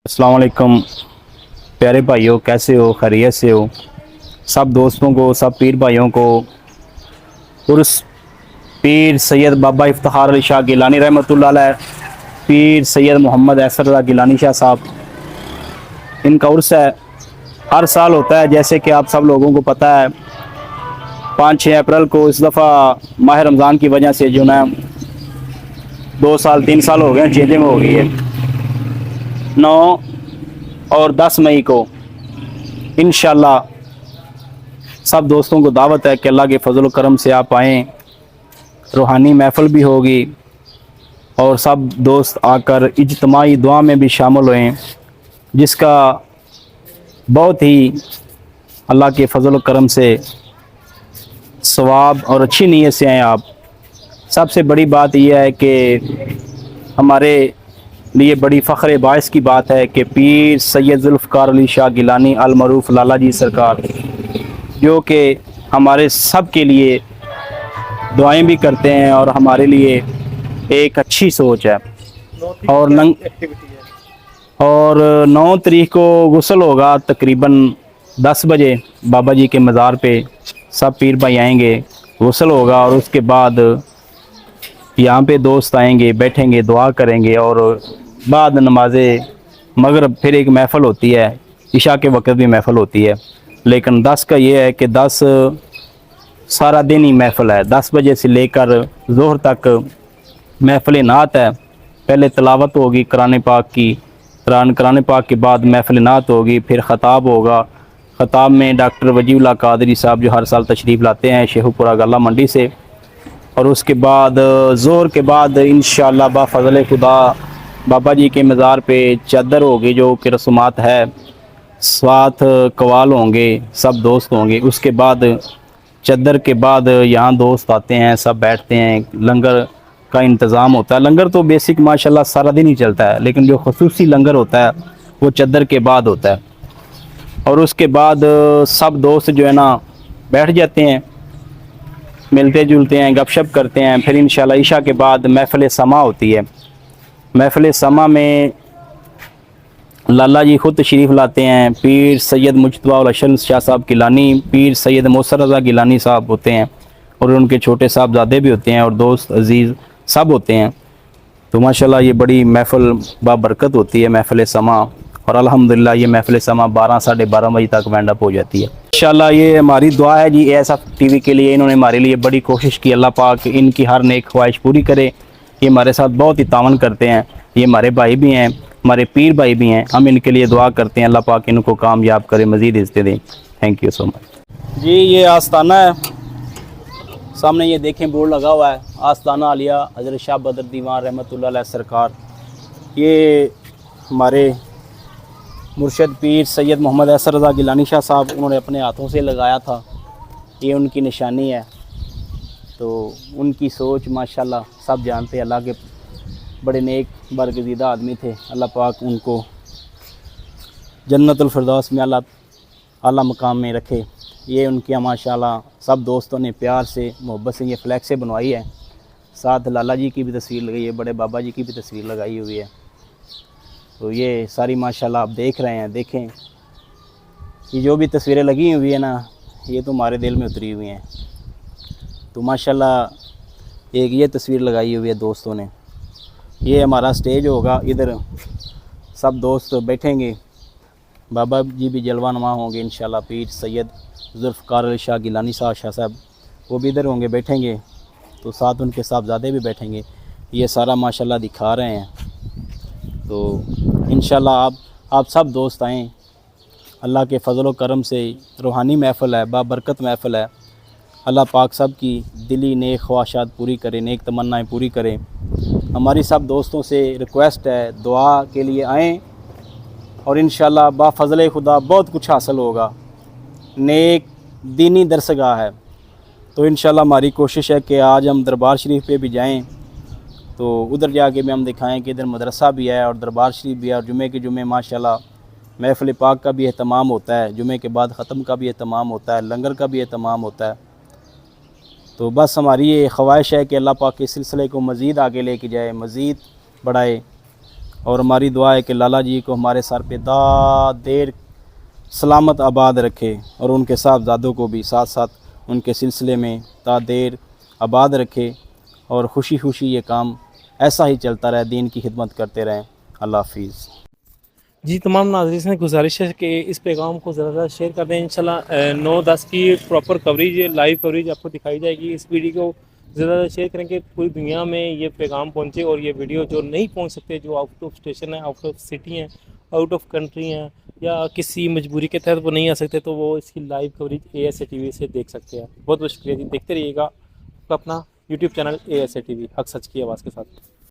अस्सलाम वालेकुम प्यारे भाइयों, कैसे हो? खैरियत से हो? सब दोस्तों को, सब पीर भाइयों को उर्स पीर सैयद बाबा इफ्तिखार अली शाह गिलानी रहमतुल्लाह अलैह, पीर सैयद मोहम्मद ऐसर रज़ा गिलानी शाह साहब, इनका उर्स है। हर साल होता है, जैसे कि आप सब लोगों को पता है। 5-6 अप्रैल को इस दफ़ा माह रमज़ान की वजह से जो ना 2 साल 3 साल हो गए, चेंजिंग हो गई है। 9 और 10 मई को इंशाल्लाह सब दोस्तों को दावत है कि अल्लाह के फजल व करम से आप आएँ। रूहानी महफ़िल भी होगी और सब दोस्त आकर इज्तिमाई दुआ में भी शामिल हुए, जिसका बहुत ही अल्लाह के फजल व करम से सवाब और अच्छी नीयत से आएँ आप। सबसे बड़ी बात यह है कि हमारे लिए बड़ी फ़ख्र बाइस की बात है कि पीर सैयद ज़ुल्फ़िकार अली शाह गिलानी अल मरूफ़ लाला जी सरकार, जो कि हमारे सब के लिए दुआएं भी करते हैं और हमारे लिए एक अच्छी सोच है। और 9 तारीख को गुस्ल होगा तकरीबन 10 बजे बाबा जी के मज़ार पे। सब पीर भाई आएंगे, गुस्ल होगा और उसके बाद यहाँ पे दोस्त आएंगे, बैठेंगे, दुआ करेंगे और बाद नमाज मगरिब फिर एक महफ़िल होती है। इशा के वक़्त भी महफ़िल होती है, लेकिन 10 का ये है कि 10 सारा दिन ही महफ़िल है। 10 बजे से लेकर ज़ोहर तक महफ़िल नात है। पहले तिलावत होगी कुरान पाक की, कुरान पाक के बाद महफ़िल नात होगी, फिर ख़ताब होगा। ख़ताब में डॉक्टर वजीउल्लाह कादरी साहब जो हर साल तशरीफ़ लाते हैं शेखुपुरा गल्ला मंडी से। और उसके बाद ज़ोहर के बाद इंशाअल्लाह बाफ़ज़ल खुदा बाबा जी के मज़ार पे चादर होगी, जो कि रस्मात है, साथ कवाल होंगे, सब दोस्त होंगे। उसके बाद चादर के बाद यहाँ दोस्त आते हैं, सब बैठते हैं, लंगर का इंतज़ाम होता है। लंगर तो बेसिक माशाल्लाह सारा दिन ही चलता है, लेकिन जो ख़ुसूसी लंगर होता है वो चादर के बाद होता है। और उसके बाद सब दोस्त जो है ना बैठ जाते हैं, मिलते जुलते हैं, गपशप करते हैं। फिर इंशाल्लाह ईशा के बाद महफ़िल समा होती है। महफ़िल समा में लाला जी ख़ुद तशरीफ़ लाते हैं। पीर सैयद मुज्तबा उल हसन शाह साहब गिलानी, पीर सैयद मोहसिन रज़ा गिलानी साहब होते हैं और उनके छोटे साहबजादे भी होते हैं और दोस्त अज़ीज़ सब होते हैं। तो माशाल्लाह ये बड़ी महफ़िल बाबरकत होती है महफ़िल समा। और अल्हम्दुलिल्लाह ये महफ़िल समा 12 साढ़े 12 बजे तक वाइंड अप हो जाती है। इंशाल्लाह ये हमारी दुआ है जी ASF TV के लिए। इन्होंने हमारे लिए बड़ी कोशिश की, अल्लाह पाक इनकी हर नेक ख्वाहिश पूरी करे। ये हमारे साथ बहुत ही तावन करते हैं, ये हमारे भाई भी हैं, हमारे पीर भाई भी हैं। हम इनके लिए दुआ करते हैं, अल्लाह पाक इनको कामयाब करे, मज़ीद इज़्ज़तें दें। थैंक यू सो मच जी। ये आस्ताना है, सामने ये देखें बोर्ड लगा हुआ है, आस्ताना आलिया हज़रत शाह बदर दीवान रहमतुल्लाह अलैह सरकार। ये हमारे मुर्शद पीर सैयद मोहम्मद ऐसर रज़ा गिलानी शाह साहब, उन्होंने अपने हाथों से लगाया था, ये उनकी निशानी है। तो उनकी सोच माशाल्लाह सब जानते हैं, अल्लाह के बड़े नेक बरगज़ीदा आदमी थे। अल्लाह पाक उनको जन्नतुल फिरदौस में अल्लाह आला मकाम में रखे। ये उनके माशाल्लाह सब दोस्तों ने प्यार से मोहब्बत से ये फ्लैक्स बनवाई है। साथ लाला जी की भी तस्वीर लगाई है, बड़े बाबा जी की भी तस्वीर लगाई हुई है। तो ये सारी माशाल्लाह आप देख रहे हैं, देखें ये जो भी तस्वीरें लगी हुई है ना, ये तो हमारे दिल में उतरी हुई हैं। तो माशाल्लाह एक ये तस्वीर लगाई हुई है दोस्तों ने। ये हमारा स्टेज होगा, इधर सब दोस्त बैठेंगे, बाबा जी भी जलवा नुमा होंगे इंशाल्लाह। पीर सैयद ज़ुल्फ़िकार अली शाह गिलानी शाह साहब वो भी इधर होंगे, बैठेंगे। तो साथ उनके साहबजादे भी बैठेंगे। ये सारा माशाल्लाह दिखा रहे हैं। तो इंशाल्लाह आप सब दोस्त आएँ। अल्लाह के फजल व करम से रूहानी महफ़िल है, बाबरकत महफ़िल है। अल्लाह पाक सब की दिली नेक ख्वाहिशात पूरी करे, नेक तमन्नाएँ पूरी करे। हमारी सब दोस्तों से रिक्वेस्ट है, दुआ के लिए आएँ और इंशाल्लाह बाफ़ज़ल खुदा बहुत कुछ हासिल होगा। नेक दीनी दरसगाह है। तो इंशाल्लाह हमारी कोशिश है कि आज हम दरबार शरीफ पे भी जाएं, तो उधर जाके भी हम दिखाएं कि इधर मदरसा भी है और दरबार शरीफ भी है। और जुमे के जुमे माशाल्लाह महफ़िल पाक का भी एहतमाम होता है, जुमे के बाद ख़त्म का भी एहतमाम होता है, लंगर का भी एहतमाम होता है। तो बस हमारी ये ख्वाहिश है कि अल्लाह पाक इस सिलसिले को मज़ीद आगे लेके जाए, मज़ीद बढ़ाए। और हमारी दुआ है कि लाला जी को हमारे सर पे देर सलामत आबाद रखे और उनके साहबजादों को भी साथ साथ उनके सिलसिले में देर आबाद रखे और खुशी खुशी ये काम ऐसा ही चलता रहे, दीन की खिदमत करते रहें। अल्लाह हाफिज़। जी, तमाम नाज़रीन से गुजारिश है कि इस पैगाम को ज़्यादा से ज़्यादा शेयर कर दें। इंशाल्लाह 9-10 की प्रॉपर कवरेज, लाइव कवरेज आपको दिखाई जाएगी। इस वीडियो को ज़्यादा से ज़्यादा शेयर करें कि पूरी दुनिया में ये पैगाम पहुँचे और ये वीडियो जो नहीं पहुँच सकते, जो आउट ऑफ स्टेशन है, आउट ऑफ सिटी हैं, आउट ऑफ कंट्री हैं या किसी मजबूरी के तहत वो नहीं आ सकते, तो वो इसकी लाइव कवरेज ASA TV से देख सकते हैं। बहुत बहुत शुक्रिया जी, देखते रहिएगा अपना यूट्यूब चैनल ASA TV, हक सच की आवाज़ के साथ।